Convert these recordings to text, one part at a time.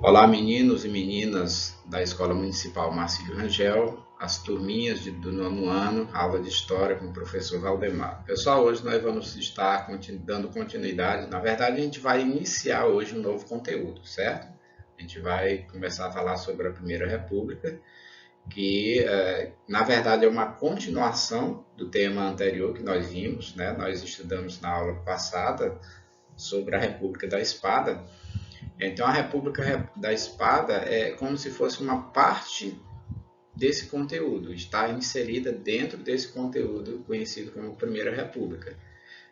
Olá, meninos e meninas da Escola Municipal Marcílio Rangel, as turminhas do nono ano, aula de História com o professor Valdemar. Pessoal, hoje nós vamos estar dando continuidade. Na verdade, a gente vai iniciar hoje um novo conteúdo, certo? A gente vai começar a falar sobre a Primeira República, que na verdade é uma continuação do tema anterior que nós vimos, né? Nós estudamos na aula passada sobre a República da Espada. Então, a República da Espada é como se fosse uma parte desse conteúdo, está inserida dentro desse conteúdo conhecido como Primeira República.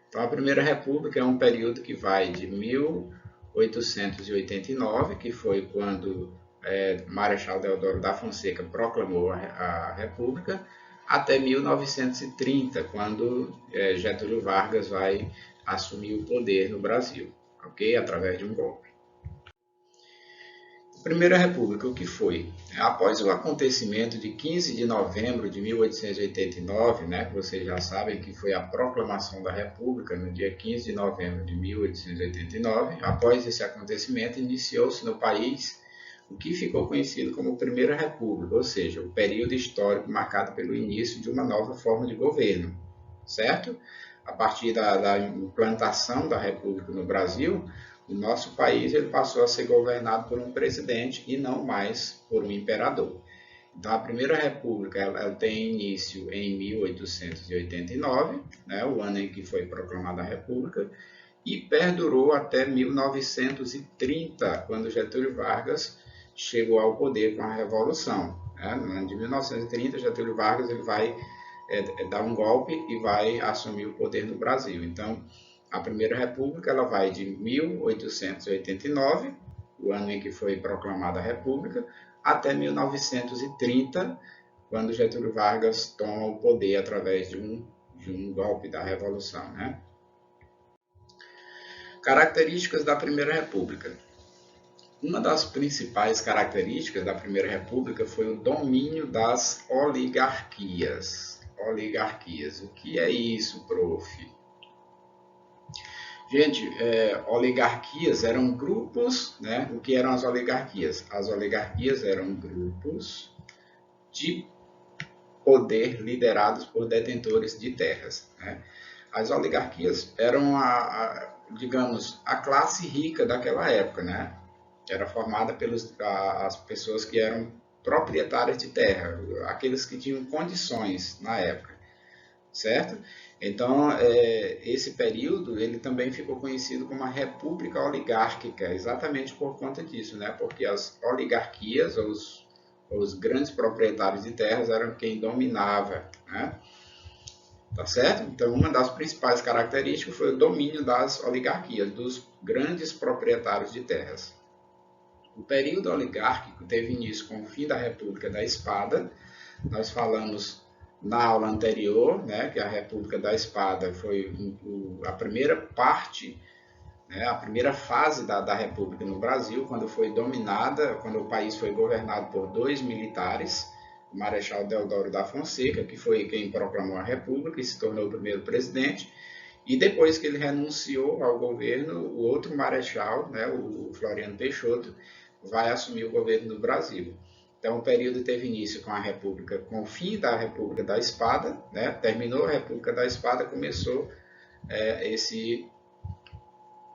Então, a Primeira República é um período que vai de 1889, que foi quando Marechal Deodoro da Fonseca proclamou a República, até 1930, quando Getúlio Vargas vai assumir o poder no Brasil, ok? Através de um golpe. Primeira República, o que foi? Após o acontecimento de 15 de novembro de 1889, né, que vocês já sabem que foi a proclamação da República no dia 15 de novembro de 1889, após esse acontecimento iniciou-se no país o que ficou conhecido como Primeira República, ou seja, o período histórico marcado pelo início de uma nova forma de governo, certo? A partir da implantação da República no Brasil, o nosso país ele passou a ser governado por um presidente e não mais por um imperador. Então, a Primeira República ela tem início em 1889, né, o ano em que foi proclamada a República, e perdurou até 1930, quando Getúlio Vargas chegou ao poder com a Revolução. Né? No ano de 1930, Getúlio Vargas ele vai dar um golpe e vai assumir o poder no Brasil. Então, a Primeira República ela vai de 1889, o ano em que foi proclamada a República, até 1930, quando Getúlio Vargas toma o poder através de um golpe da Revolução. Né? Características da Primeira República. Uma das principais características da Primeira República foi o domínio das oligarquias. Oligarquias. O que é isso, prof? Gente, oligarquias eram grupos, né? O que eram as oligarquias? As oligarquias eram grupos de poder liderados por detentores de terras. Né? As oligarquias eram, digamos, a classe rica daquela época, né? Era formada pelas as pessoas que eram proprietárias de terra, aqueles que tinham condições na época, certo? Então, esse período ele também ficou conhecido como a República Oligárquica, exatamente por conta disso, né? Porque as oligarquias, os grandes proprietários de terras, eram quem dominava, né? Tá certo? Então, uma das principais características foi o domínio das oligarquias, dos grandes proprietários de terras. O período oligárquico teve início com o fim da República da Espada. Nós falamos na aula anterior, né, que a República da Espada foi a primeira parte, né, a primeira fase da República no Brasil, quando foi dominada, quando o país foi governado por dois militares, o Marechal Deodoro da Fonseca, que foi quem proclamou a República e se tornou o primeiro presidente, e depois que ele renunciou ao governo, o outro marechal, né, o Floriano Peixoto, vai assumir o governo do Brasil. Então, o período teve início com a República, com o fim da República da Espada, né? Terminou a República da Espada, começou esse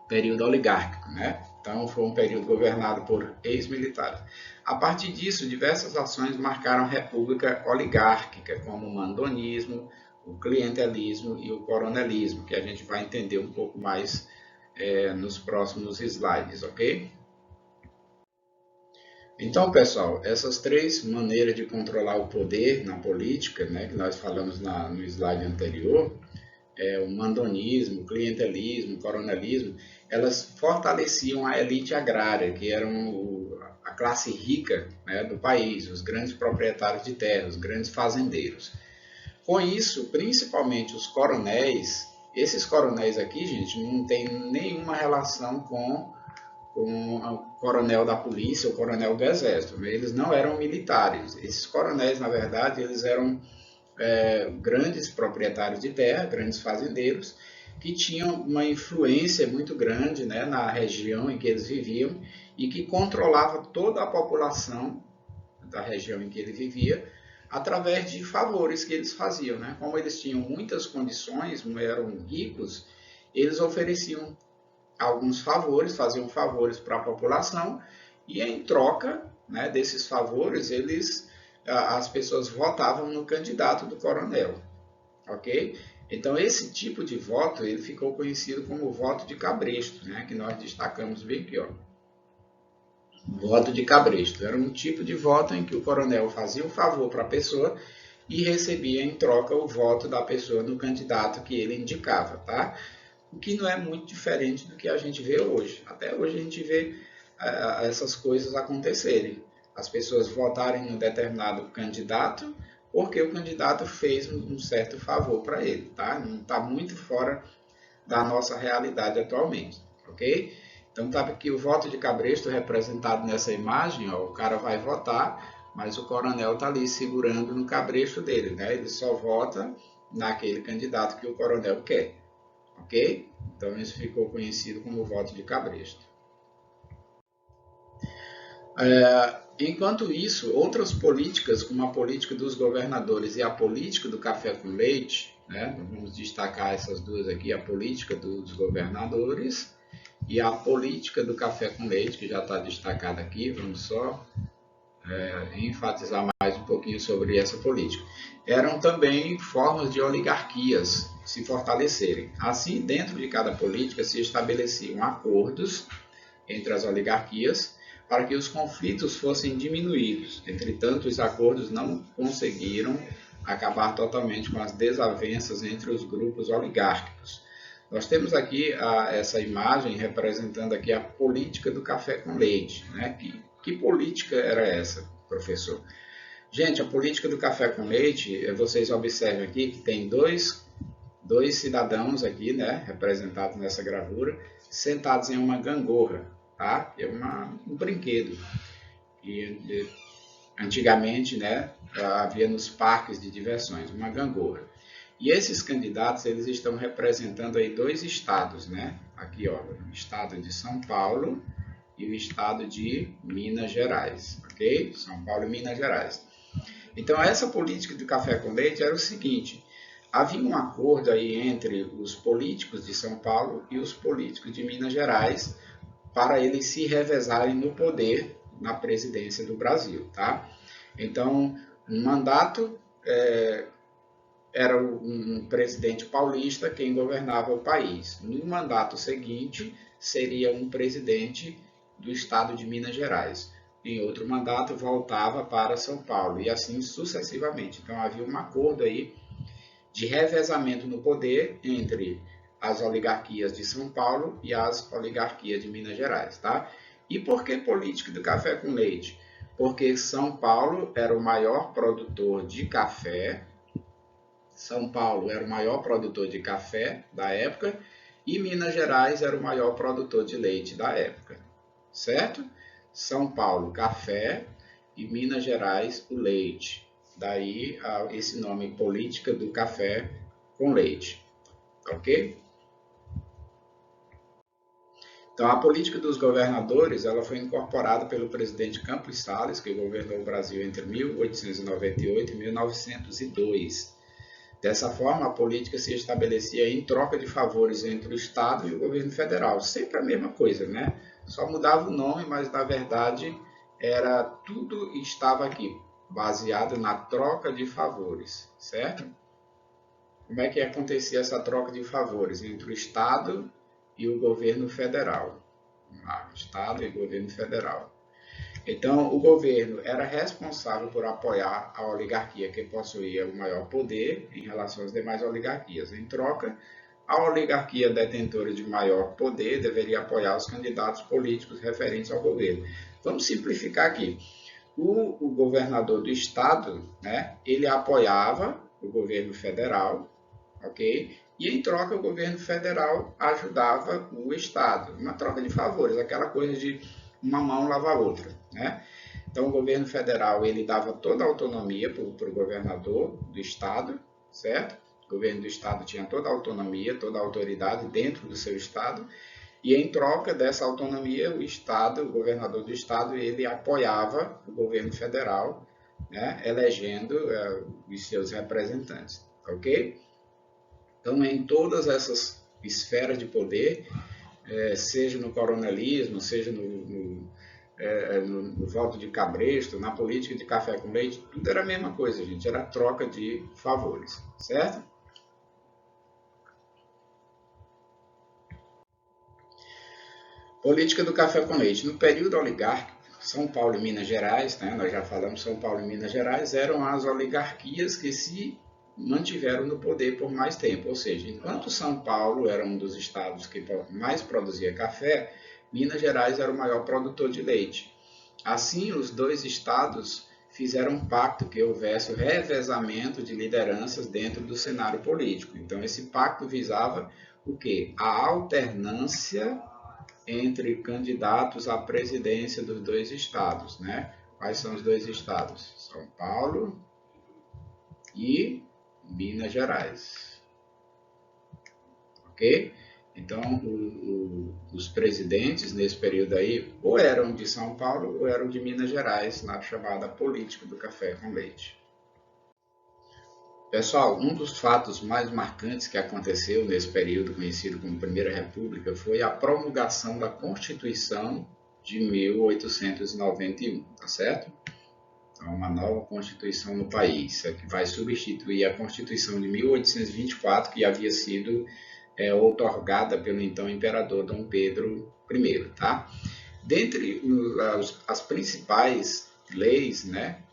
período oligárquico, né? Então, foi um período governado por ex-militares. A partir disso, diversas ações marcaram a República oligárquica, como o mandonismo, o clientelismo e o coronelismo, que a gente vai entender um pouco mais nos próximos slides, ok? Então, pessoal, essas três maneiras de controlar o poder na política, né, que nós falamos no slide anterior, o mandonismo, o clientelismo, o coronelismo, elas fortaleciam a elite agrária, que eram a classe rica, né, do país, os grandes proprietários de terra, os grandes fazendeiros. Com isso, principalmente os coronéis, esses coronéis aqui, gente, não tem nenhuma relação com o coronel da polícia ou coronel do exército. Eles não eram militares. Esses coronéis, na verdade, eles eram grandes proprietários de terra, grandes fazendeiros, que tinham uma influência muito grande, né, na região em que eles viviam e que controlava toda a população da região em que ele vivia através de favores que eles faziam, né? Como eles tinham muitas condições, eram ricos, eles ofereciam alguns favores, faziam favores para a população e em troca, né, desses favores as pessoas votavam no candidato do coronel, ok? Então esse tipo de voto ele ficou conhecido como voto de cabresto, né, que nós destacamos bem aqui, ó. Voto de cabresto era um tipo de voto em que o coronel fazia um favor para a pessoa e recebia em troca o voto da pessoa no candidato que ele indicava, tá? O que não é muito diferente do que a gente vê hoje. Até hoje a gente vê essas coisas acontecerem. As pessoas votarem em um determinado candidato porque o candidato fez um certo favor para ele, tá? Não está muito fora da nossa realidade atualmente, ok? Então tá aqui o voto de cabresto representado nessa imagem, ó, o cara vai votar, mas o coronel está ali segurando no cabresto dele, né? Ele só vota naquele candidato que o coronel quer, ok? Então isso ficou conhecido como voto de cabresto. Enquanto isso, outras políticas, como a política dos governadores e a política do café com leite, né? Vamos destacar essas duas aqui, a política dos governadores e a política do café com leite, que já está destacada aqui, vamos só enfatizar mais um pouquinho sobre essa política. Eram também formas de oligarquias se fortalecerem. Assim, dentro de cada política se estabeleciam acordos entre as oligarquias para que os conflitos fossem diminuídos. Entretanto, os acordos não conseguiram acabar totalmente com as desavenças entre os grupos oligárquicos. Nós temos aqui essa imagem representando aqui a política do café com leite, né? Que política era essa, professor? Gente, a política do café com leite, vocês observam aqui que tem dois cidadãos aqui, né, representados nessa gravura, sentados em uma gangorra, tá? É um brinquedo. E antigamente, né, havia nos parques de diversões, uma gangorra. E esses candidatos, eles estão representando aí dois estados, né? Aqui, ó, o estado de São Paulo e o estado de Minas Gerais, ok? São Paulo e Minas Gerais. Então, essa política do café com leite era o seguinte: havia um acordo aí entre os políticos de São Paulo e os políticos de Minas Gerais para eles se revezarem no poder na presidência do Brasil, tá? Então, um mandato era um presidente paulista quem governava o país. No mandato seguinte, seria um presidente do estado de Minas Gerais. Em outro mandato, voltava para São Paulo, e assim sucessivamente. Então, havia um acordo aí de revezamento no poder entre as oligarquias de São Paulo e as oligarquias de Minas Gerais, tá? E por que política do café com leite? Porque São Paulo era o maior produtor de café, São Paulo era o maior produtor de café da época e Minas Gerais era o maior produtor de leite da época, certo? São Paulo, café e Minas Gerais, o leite. Daí esse nome, política do café com leite, ok? Então, a política dos governadores ela foi incorporada pelo presidente Campos Salles, que governou o Brasil entre 1898 e 1902. Dessa forma, a política se estabelecia em troca de favores entre o Estado e o governo federal. Sempre a mesma coisa, né? Só mudava o nome, mas na verdade era tudo estava aqui, baseado na troca de favores, certo? Como é que acontecia essa troca de favores entre o Estado e o governo federal? Estado e governo federal. Então, o governo era responsável por apoiar a oligarquia que possuía o maior poder em relação às demais oligarquias. Em troca, a oligarquia detentora de maior poder deveria apoiar os candidatos políticos referentes ao governo. Vamos simplificar aqui. O governador do estado, né, ele apoiava o governo federal, ok? E em troca o governo federal ajudava o estado, uma troca de favores, aquela coisa de uma mão lava a outra, né? Então o governo federal ele dava toda a autonomia para o governador do estado, certo? O governo do estado tinha toda a autonomia, toda a autoridade dentro do seu estado, e em troca dessa autonomia, o estado, o governador do estado, ele apoiava o governo federal, né, elegendo os seus representantes, ok? Então, em todas essas esferas de poder, seja no coronelismo, seja no voto de cabresto, na política de café com leite, tudo era a mesma coisa, gente, era troca de favores, certo? Política do café com leite. No período oligárquico, São Paulo e Minas Gerais, né, nós já falamos, São Paulo e Minas Gerais eram as oligarquias que se mantiveram no poder por mais tempo. Ou seja, enquanto São Paulo era um dos estados que mais produzia café, Minas Gerais era o maior produtor de leite. Assim, os dois estados fizeram um pacto que houvesse o revezamento de lideranças dentro do cenário político. Então, esse pacto visava o quê? A alternância entre candidatos à presidência dos dois estados, né? Quais são os dois estados? São Paulo e Minas Gerais. Ok? Então, os presidentes nesse período aí ou eram de São Paulo ou eram de Minas Gerais, na chamada política do café com leite. Pessoal, um dos fatos mais marcantes que aconteceu nesse período conhecido como Primeira República foi a promulgação da Constituição de 1891, tá certo? Então, uma nova Constituição no país, que vai substituir a Constituição de 1824, que havia sido outorgada pelo então imperador Dom Pedro I, tá? Dentre as principais leis, né,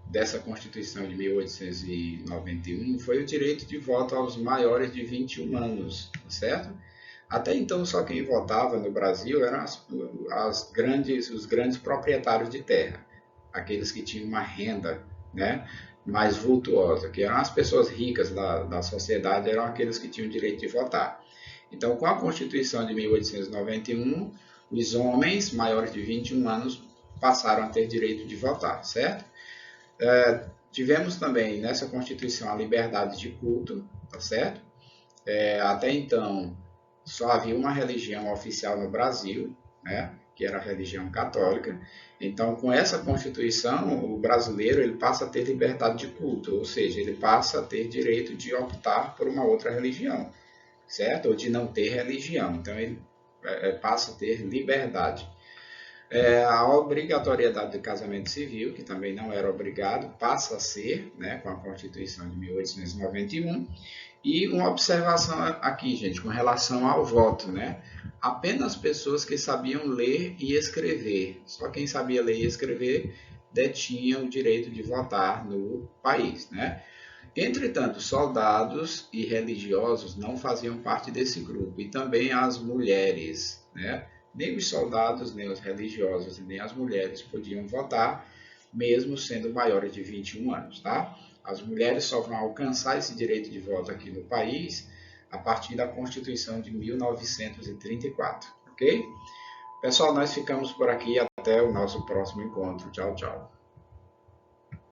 dessa Constituição de 1891 foi o direito de voto aos maiores de 21 anos, certo? Até então, só quem votava no Brasil eram os grandes proprietários de terra, aqueles que tinham uma renda, né, mais vultuosa, que eram as pessoas ricas da sociedade, eram aqueles que tinham o direito de votar. Então, com a Constituição de 1891, os homens maiores de 21 anos passaram a ter direito de votar, certo? Tivemos também nessa Constituição a liberdade de culto, tá certo? Até então, só havia uma religião oficial no Brasil, né, que era a religião católica. Então, com essa Constituição, o brasileiro ele passa a ter liberdade de culto, ou seja, ele passa a ter direito de optar por uma outra religião, certo? Ou de não ter religião. Então, ele passa a ter liberdade. A obrigatoriedade do casamento civil, que também não era obrigado, passa a ser, né, com a Constituição de 1891. E uma observação aqui, gente, com relação ao voto, né? Apenas pessoas que sabiam ler e escrever, só quem sabia ler e escrever detinha o direito de votar no país, né? Entretanto, soldados e religiosos não faziam parte desse grupo, e também as mulheres, né? Nem os soldados, nem os religiosos, nem as mulheres podiam votar, mesmo sendo maiores de 21 anos, tá? As mulheres só vão alcançar esse direito de voto aqui no país a partir da Constituição de 1934, ok? Pessoal, nós ficamos por aqui. Até o nosso próximo encontro. Tchau, tchau.